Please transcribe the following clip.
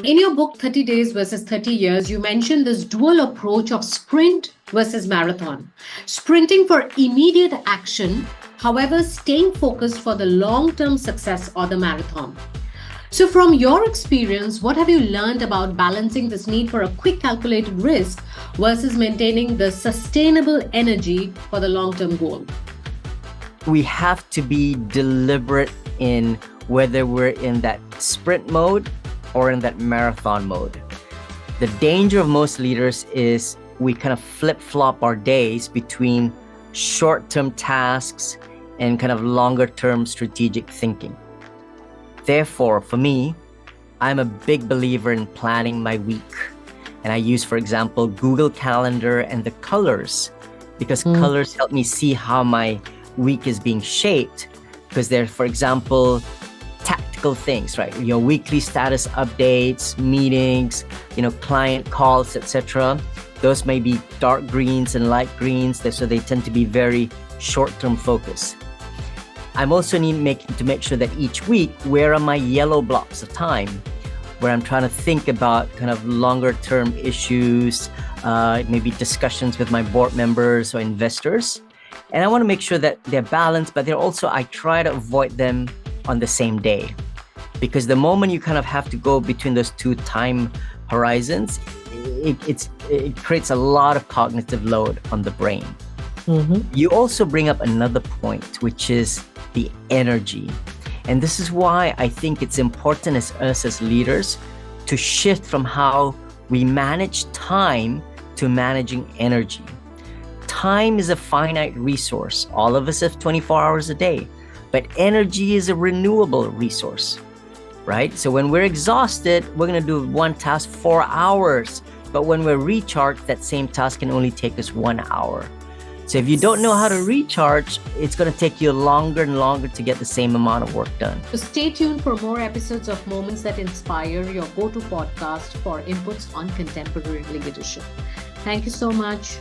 In your book, 30 Days versus 30 Years, you mentioned this dual approach of sprint versus marathon. Sprinting for immediate action, however, staying focused for the long-term success or the marathon. So from your experience, what have you learned about balancing this need for a quick calculated risk versus maintaining the sustainable energy for the long-term goal? We have to be deliberate in whether we're in that sprint mode or in that marathon mode. The danger of most leaders is we kind of flip-flop our days between short-term tasks and kind of longer-term strategic thinking. Therefore, for me, I'm a big believer in planning my week. And I use, for example, Google Calendar and the colors, because colors help me see how my week is being shaped. Because they're, for example, tactical things, right? Your weekly status updates, meetings, client calls, etc. Those may be dark greens and light greens, so they tend to be very short-term focused. I'm also needing to make sure that each week, where are my yellow blocks of time, where I'm trying to think about kind of longer-term issues, maybe discussions with my board members or investors. And I want to make sure that they're balanced, but I try to avoid them on the same day, because the moment you kind of have to go between those two time horizons, it creates a lot of cognitive load on the brain. You also bring up another point, which is the energy. And this is why I think it's important as us as leaders to shift from how we manage time to managing energy. Time is a finite resource. All of us have 24 hours a day. But energy is a renewable resource, right? So when we're exhausted, we're going to do one task 4 hours. But when we're recharged, that same task can only take us 1 hour. So if you don't know how to recharge, it's going to take you longer and longer to get the same amount of work done. So stay tuned for more episodes of Moments That Inspire, your go-to podcast for inputs on contemporary leadership. Thank you so much.